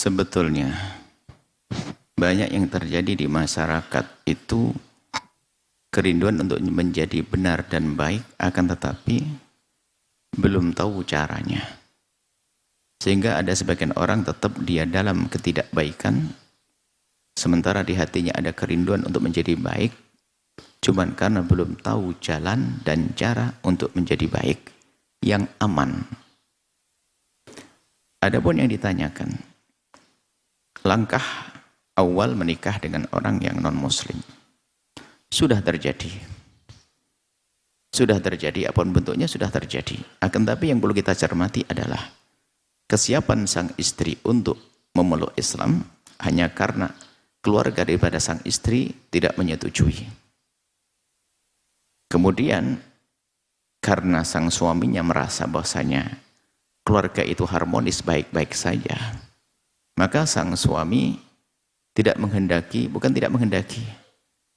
Sebetulnya banyak yang terjadi di masyarakat itu kerinduan untuk menjadi benar dan baik, akan tetapi belum tahu caranya. Sehingga ada sebagian orang tetap dia dalam ketidakbaikan, sementara di hatinya ada kerinduan untuk menjadi baik, cuman karena belum tahu jalan dan cara untuk menjadi baik yang aman. Adapun yang ditanyakan, langkah awal menikah dengan orang yang non-muslim sudah terjadi. Sudah terjadi, apapun bentuknya sudah terjadi. Akan tapi yang perlu kita cermati adalah kesiapan sang istri untuk memeluk Islam hanya karena keluarga daripada sang istri tidak menyetujui. Kemudian karena sang suaminya merasa bahwasanya keluarga itu harmonis baik-baik saja, maka sang suami tidak menghendaki, bukan tidak menghendaki,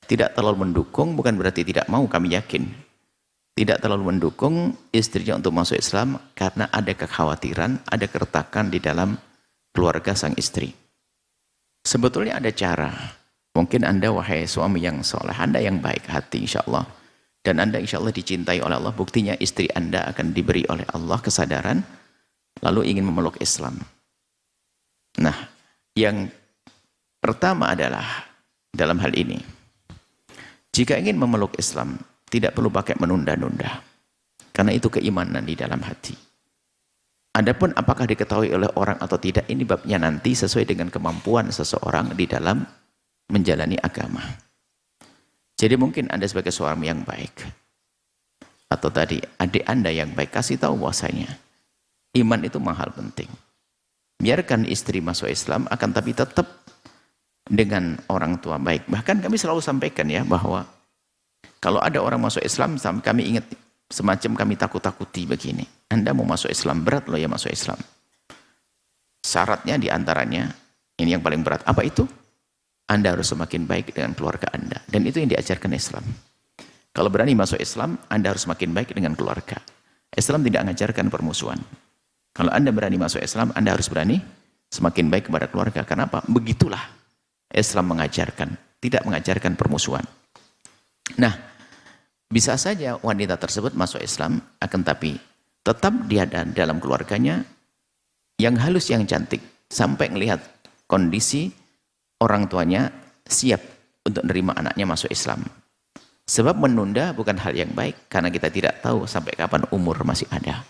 tidak terlalu mendukung, bukan berarti tidak mau, kami yakin tidak terlalu mendukung istrinya untuk masuk Islam karena ada kekhawatiran, ada keretakan di dalam keluarga sang istri. Sebetulnya ada cara. Mungkin Anda, wahai suami yang soleh, Anda yang baik hati insya Allah, dan Anda insya Allah dicintai oleh Allah, buktinya istri Anda akan diberi oleh Allah kesadaran lalu ingin memeluk Islam. Nah, yang pertama adalah dalam hal ini, jika ingin memeluk Islam tidak perlu pakai menunda-nunda, karena itu keimanan di dalam hati. Adapun apakah diketahui oleh orang atau tidak, ini babnya nanti sesuai dengan kemampuan seseorang di dalam menjalani agama. Jadi mungkin Anda sebagai suami yang baik, atau tadi adik Anda yang baik, kasih tahu bahwasanya iman itu mahal penting. Biarkan istri masuk Islam, akan tapi tetap dengan orang tua baik. Bahkan kami selalu sampaikan ya, bahwa kalau ada orang masuk Islam, kami ingat semacam kami takut-takuti begini. Anda mau masuk Islam, berat loh ya masuk Islam. Syaratnya diantaranya, ini yang paling berat. Apa itu? Anda harus semakin baik dengan keluarga Anda. Dan itu yang diajarkan Islam. Kalau berani masuk Islam, Anda harus semakin baik dengan keluarga. Islam tidak mengajarkan permusuhan. Kalau Anda berani masuk Islam, Anda harus berani semakin baik kepada keluarga. Kenapa? Begitulah Islam mengajarkan, tidak mengajarkan permusuhan. Nah, bisa saja wanita tersebut masuk Islam, akan tapi tetap dia dalam keluarganya yang halus, yang cantik, sampai melihat kondisi orang tuanya siap untuk menerima anaknya masuk Islam. Sebab menunda bukan hal yang baik, karena kita tidak tahu sampai kapan umur masih ada.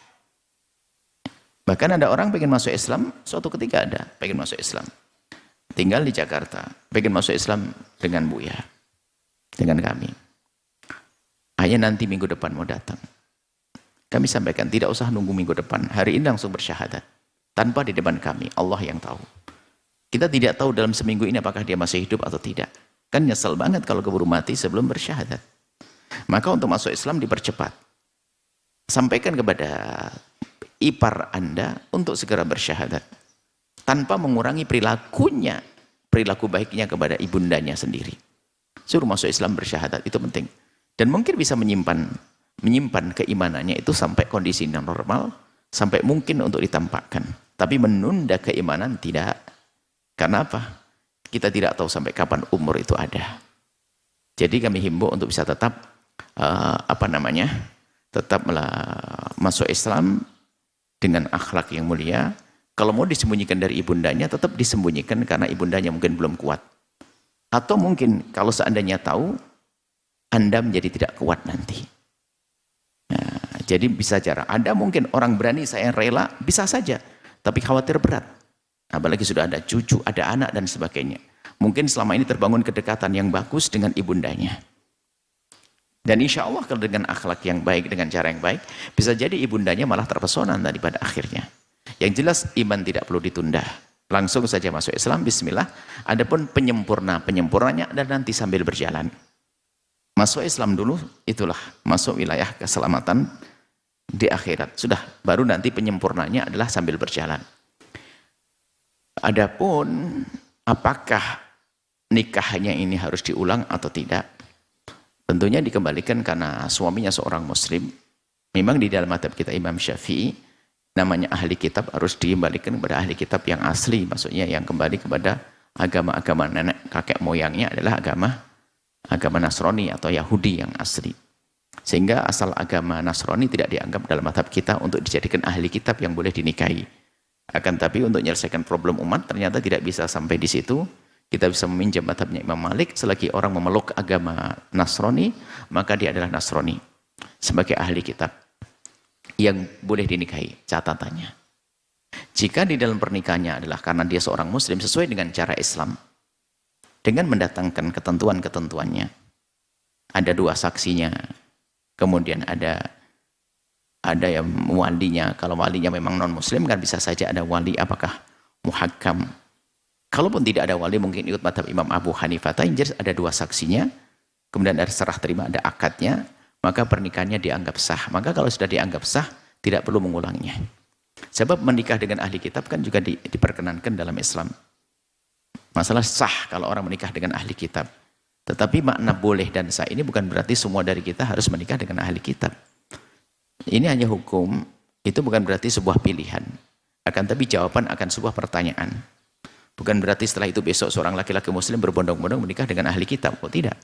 Bahkan ada orang pengen masuk Islam, suatu ketika ada pengen masuk Islam, tinggal di Jakarta, pengen masuk Islam dengan Buya, dengan kami. Hanya nanti minggu depan mau datang. Kami sampaikan, tidak usah nunggu minggu depan, hari ini langsung bersyahadat. Tanpa di depan kami, Allah yang tahu. Kita tidak tahu dalam seminggu ini apakah dia masih hidup atau tidak. Kan nyesel banget kalau keburu mati sebelum bersyahadat. Maka untuk masuk Islam dipercepat. Sampaikan kepada ipar Anda untuk segera bersyahadat. Tanpa mengurangi perilakunya, perilaku baiknya kepada ibundanya sendiri. Suruh masuk Islam bersyahadat, itu penting. Dan mungkin bisa menyimpan keimanannya itu sampai kondisi yang normal, sampai mungkin untuk ditampakkan. Tapi menunda keimanan tidak. Karena apa? Kita tidak tahu sampai kapan umur itu ada. Jadi kami himbau untuk bisa tetap tetap masuk Islam dengan akhlak yang mulia. Kalau mau disembunyikan dari ibundanya, tetap disembunyikan karena ibundanya mungkin belum kuat. Atau mungkin kalau seandainya tahu, Anda menjadi tidak kuat nanti. Nah, jadi bisa cara. Anda mungkin orang berani, saya rela, bisa saja. Tapi khawatir berat. Apalagi sudah ada cucu, ada anak, dan sebagainya. Mungkin selama ini terbangun kedekatan yang bagus dengan ibundanya. Dan insya Allah kalau dengan akhlak yang baik, dengan cara yang baik, bisa jadi ibundanya malah terpesona daripada akhirnya. Yang jelas iman tidak perlu ditunda. Langsung saja masuk Islam, bismillah. Adapun penyempurnanya dan nanti sambil berjalan. Masuk Islam dulu, itulah masuk wilayah keselamatan di akhirat. Sudah, baru nanti penyempurnanya adalah sambil berjalan. Adapun apakah nikahnya ini harus diulang atau tidak? Tentunya dikembalikan karena suaminya seorang muslim. Memang di dalam mazhab kita Imam Syafi'i, namanya ahli kitab harus dikembalikan kepada ahli kitab yang asli, maksudnya yang kembali kepada agama-agama nenek kakek moyangnya adalah agama Nasrani atau Yahudi yang asli. Sehingga asal agama Nasrani tidak dianggap dalam mazhab kita untuk dijadikan ahli kitab yang boleh dinikahi. Akan tapi untuk menyelesaikan problem umat ternyata tidak bisa sampai di situ. Kita bisa meminjam mazhabnya Imam Malik, selagi orang memeluk agama Nasrani, maka dia adalah Nasrani sebagai ahli kitab yang boleh dinikahi. Catatannya, jika di dalam pernikahannya adalah karena dia seorang muslim sesuai dengan cara Islam, dengan mendatangkan ketentuan-ketentuannya, ada 2 saksinya, kemudian ada yang walinya. Kalau walinya memang non muslim kan bisa saja ada wali apakah muhakkam. Kalaupun tidak ada wali, mungkin ikut mazhab Imam Abu Hanifah, yang jelas ada 2 saksinya, kemudian ada serah terima, ada akadnya, maka pernikahannya dianggap sah. Maka kalau sudah dianggap sah, tidak perlu mengulangnya. Sebab menikah dengan ahli kitab kan juga diperkenankan dalam Islam. Masalah sah kalau orang menikah dengan ahli kitab. Tetapi makna boleh dan sah ini bukan berarti semua dari kita harus menikah dengan ahli kitab. Ini hanya hukum, itu bukan berarti sebuah pilihan. Akan tapi jawaban akan sebuah pertanyaan. Bukan berarti setelah itu besok seorang laki-laki muslim berbondong-bondong menikah dengan ahli kitab. Oh tidak.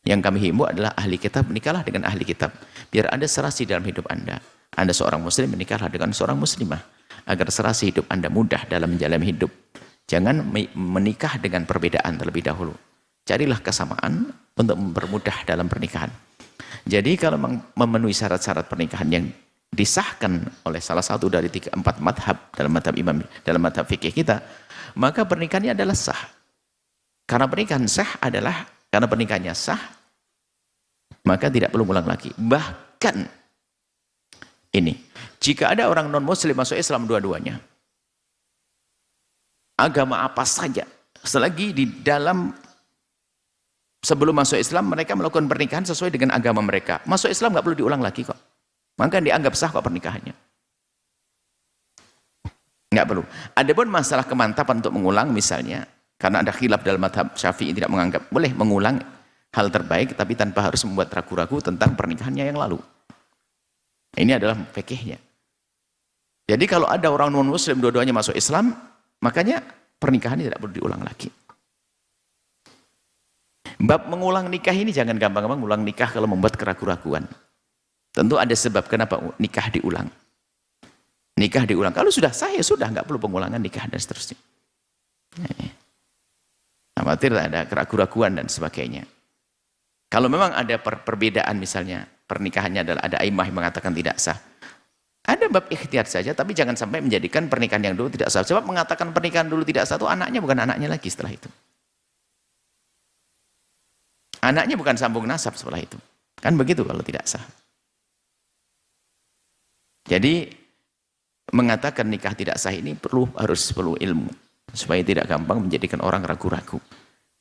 Yang kami himbau adalah ahli kitab, menikahlah dengan ahli kitab. Biar ada serasi dalam hidup Anda. Anda seorang muslim, menikahlah dengan seorang muslimah. Agar serasi hidup Anda mudah dalam menjalani hidup. Jangan menikah dengan perbedaan terlebih dahulu. Carilah kesamaan untuk mempermudah dalam pernikahan. Jadi kalau memenuhi syarat-syarat pernikahan yang disahkan oleh salah satu dari 3-4 madhab dalam madhab imam, dalam madhab fikih kita, maka pernikahannya adalah sah. Karena pernikahan sah adalah, karena pernikahannya sah, maka tidak perlu ulang lagi. Bahkan ini, jika ada orang non muslim masuk Islam dua-duanya, agama apa saja, selagi di dalam sebelum masuk Islam mereka melakukan pernikahan sesuai dengan agama mereka, masuk Islam nggak perlu diulang lagi kok. Maka dianggap sah kok pernikahannya. Nggak perlu. Adapun masalah kemantapan untuk mengulang misalnya, karena ada khilaf dalam mazhab Syafi'i tidak menganggap boleh mengulang hal terbaik, tapi tanpa harus membuat ragu-ragu tentang pernikahannya yang lalu. Ini adalah fikihnya. Jadi kalau ada orang non muslim dua-duanya masuk Islam, makanya pernikahannya tidak perlu diulang lagi. Bab mengulang nikah ini jangan gampang-gampang mengulang nikah kalau membuat keraguan-raguan. Tentu ada sebab kenapa nikah diulang. Nikah diulang. Kalau sudah sah ya sudah, nggak perlu pengulangan nikah dan seterusnya. Khawatir ada keraguan-raguan dan sebagainya. Kalau memang ada perbedaan misalnya pernikahannya adalah ada aimah yang mengatakan tidak sah, ada bab ikhtiyar saja, tapi jangan sampai menjadikan pernikahan yang dulu tidak sah. Sebab mengatakan pernikahan dulu tidak sah itu anaknya bukan anaknya lagi setelah itu. Anaknya bukan sambung nasab setelah itu. Kan begitu kalau tidak sah. Jadi mengatakan nikah tidak sah ini harus perlu ilmu supaya tidak gampang menjadikan orang ragu-ragu.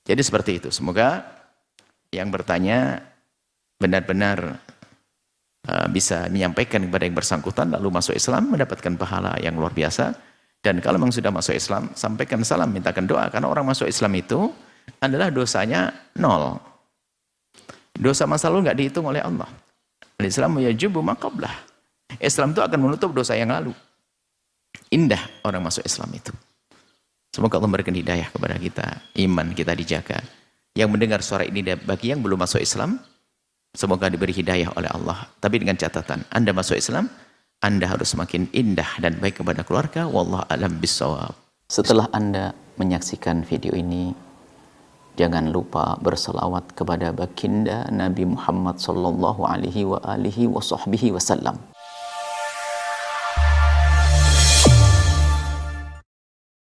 Jadi seperti itu. Semoga yang bertanya benar-benar bisa menyampaikan kepada yang bersangkutan lalu masuk Islam mendapatkan pahala yang luar biasa. Dan kalau memang sudah masuk Islam, sampaikan salam, mintakan doa, karena orang masuk Islam itu adalah dosanya 0. Dosa masa lalu nggak dihitung oleh Allah. Al-Islam yajubu ma qablah. Islam itu akan menutup dosa yang lalu. Indah orang masuk Islam itu. Semoga Allah memberikan hidayah kepada kita, iman kita dijaga. Yang mendengar suara ini bagi yang belum masuk Islam, semoga diberi hidayah oleh Allah. Tapi dengan catatan, Anda masuk Islam, Anda harus semakin indah dan baik kepada keluarga. Wallahu a'lam bishawab. Setelah Anda menyaksikan video ini, jangan lupa berselawat kepada baginda Nabi Muhammad sallallahu alaihi wa alihi wa sahbihi wasallam.